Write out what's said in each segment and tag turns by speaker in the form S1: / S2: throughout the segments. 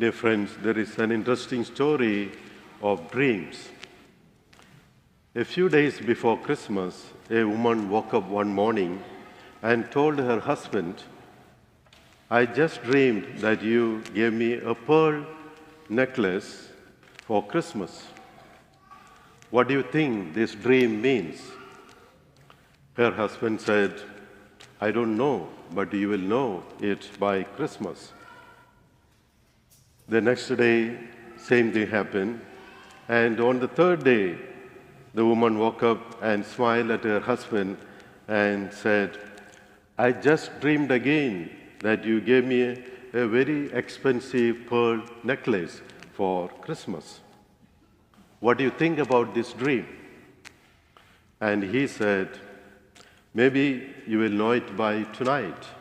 S1: Dear friends, there is an interesting story of dreams. A few days before Christmas, a woman woke up one morning and told her husband, "I just dreamed that you gave me a pearl necklace for Christmas. What do you think this dream means?" Her husband said, "I don't know, but you will know it by Christmas." The next day, same thing happened. And on the third day, the woman woke up and smiled at her husband and said, "I just dreamed again that you gave me a very expensive pearl necklace for Christmas. What do you think about this dream?" And he said, "Maybe you will know it by tonight."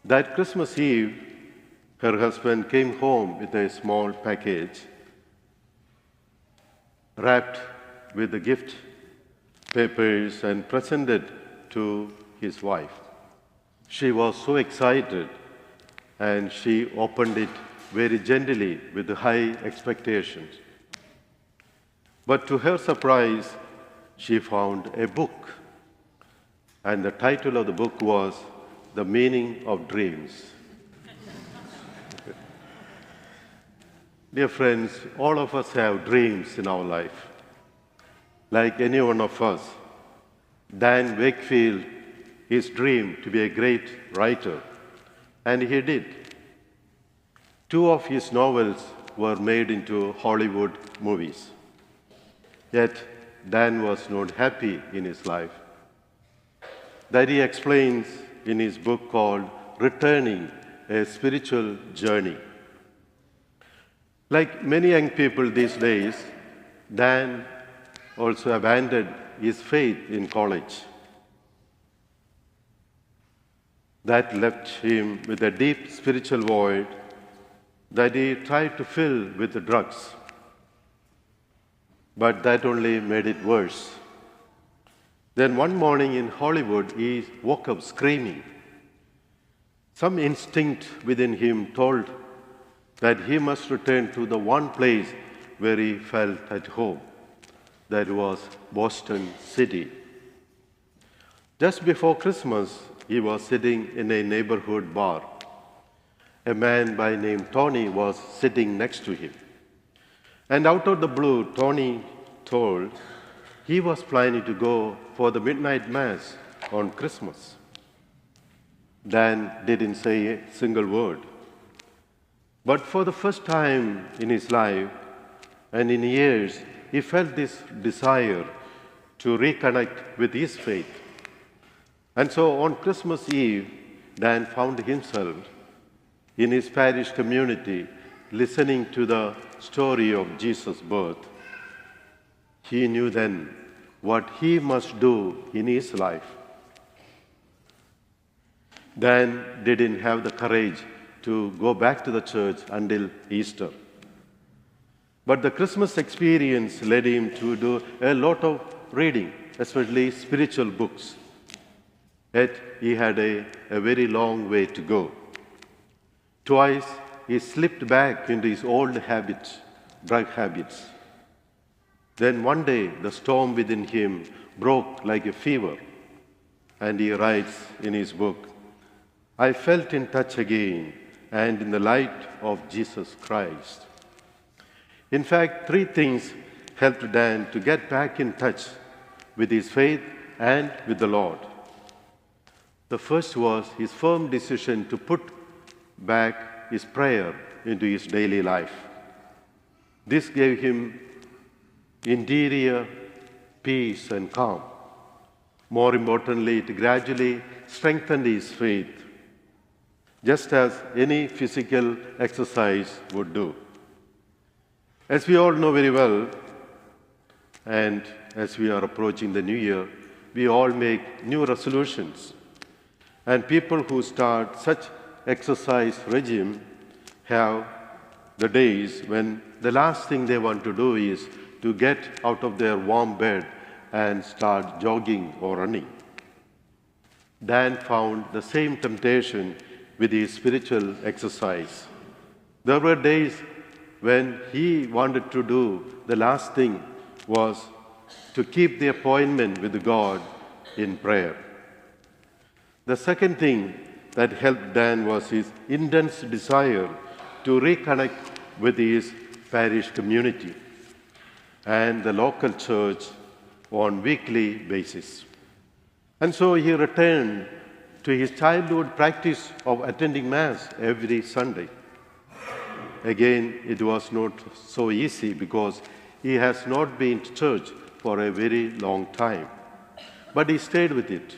S1: That Christmas Eve, her husband came home with a small package wrapped with the gift papers and presented to his wife. She was so excited and she opened it very gently with high expectations. But to her surprise, she found a book. And the title of the book was "The Meaning of Dreams." Dear friends, all of us have dreams in our life. Like any one of us, Dan Wakefield, his dream to be a great writer, and he did. 2 of his novels were made into Hollywood movies. Yet, Dan was not happy in his life. That he explains in his book called "Returning: A Spiritual Journey." Like many young people these days, Dan also abandoned his faith in college. That left him with a deep spiritual void that he tried to fill with the drugs. But that only made it worse. Then one morning in Hollywood, he woke up screaming. Some instinct within him told that he must return to the one place where he felt at home. That was Boston City. Just before Christmas, he was sitting in a neighborhood bar. A man by name Tony was sitting next to him. And out of the blue, Tony told he was planning to go for the midnight mass on Christmas. Dan didn't say a single word. But for the first time in his life and in years, he felt this desire to reconnect with his faith. And so on Christmas Eve, Dan found himself in his parish community listening to the story of Jesus' birth. He knew then what he must do in his life. Dan didn't have the courage to go back to the church until Easter. But the Christmas experience led him to do a lot of reading, especially spiritual books. Yet he had a very long way to go. Twice he slipped back into his old habits, drug habits. Then one day the storm within him broke like a fever, and he writes in his book, "I felt in touch again and in the light of Jesus Christ." In fact, 3 things helped Dan to get back in touch with his faith and with the Lord. The first was his firm decision to put back his prayer into his daily life. This gave him interior peace and calm. More importantly, it gradually strengthened his faith, just as any physical exercise would do. As we all know very well, and as we are approaching the new year, we all make new resolutions. And people who start such exercise regime have the days when the last thing they want to do is to get out of their warm bed and start jogging or running. Dan found the same temptation with his spiritual exercise. There were days when he wanted to do the last thing was to keep the appointment with God in prayer. The second thing that helped Dan was his intense desire to reconnect with his parish community and the local church on weekly basis. And so he returned to his childhood practice of attending Mass every Sunday. Again, it was not so easy because he has not been to church for a very long time. But he stayed with it.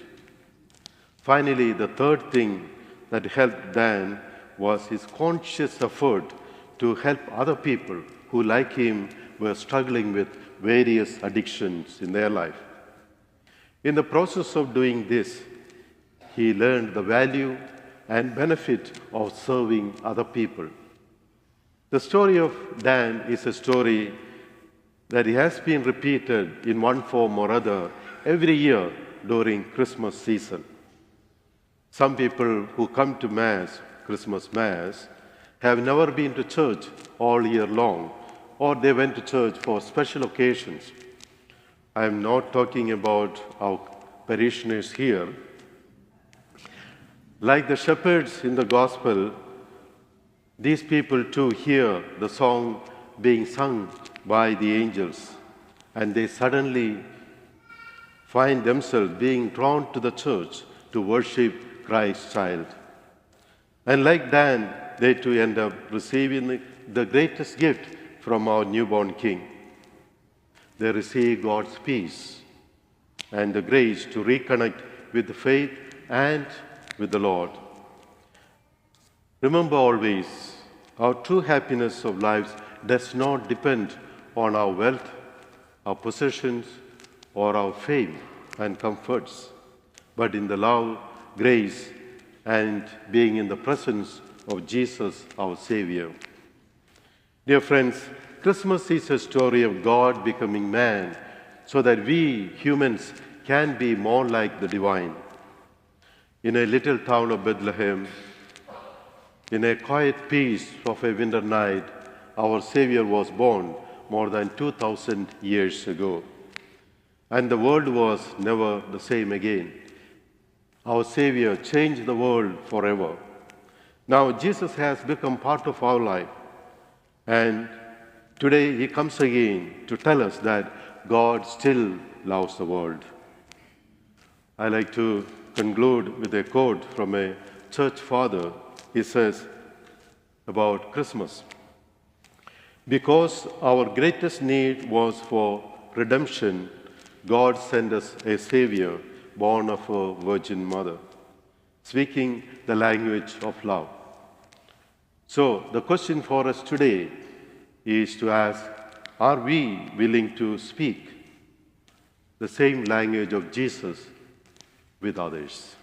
S1: Finally, the third thing that helped Dan was his conscious effort to help other people who, like him, were struggling with various addictions in their life. In the process of doing this, he learned the value and benefit of serving other people. The story of Dan is a story that has been repeated in one form or other every year during Christmas season. Some people who come to Mass, Christmas Mass, have never been to church all year long, or they went to church for special occasions. I am not talking about our parishioners here. Like the shepherds in the Gospel, these people too hear the song being sung by the angels, and they suddenly find themselves being drawn to the church to worship Christ's child. And like Dan, they too end up receiving the greatest gift from our newborn King. They receive God's peace and the grace to reconnect with the faith and with the Lord. Remember always, our true happiness of lives does not depend on our wealth, our possessions, or our fame and comforts, but in the love, grace, and being in the presence of Jesus, our Savior. Dear friends, Christmas is a story of God becoming man so that we humans can be more like the divine. In a little town of Bethlehem, in a quiet peace of a winter night, our Savior was born more than 2,000 years ago. And the world was never the same again. Our Savior changed the world forever. Now Jesus has become part of our life. And today he comes again to tell us that God still loves the world. I like to conclude with a quote from a church father. He says about Christmas, "Because our greatest need was for redemption, God sent us a Savior born of a Virgin Mother, speaking the language of love." So the question for us today is to ask, are we willing to speak the same language of Jesus with others?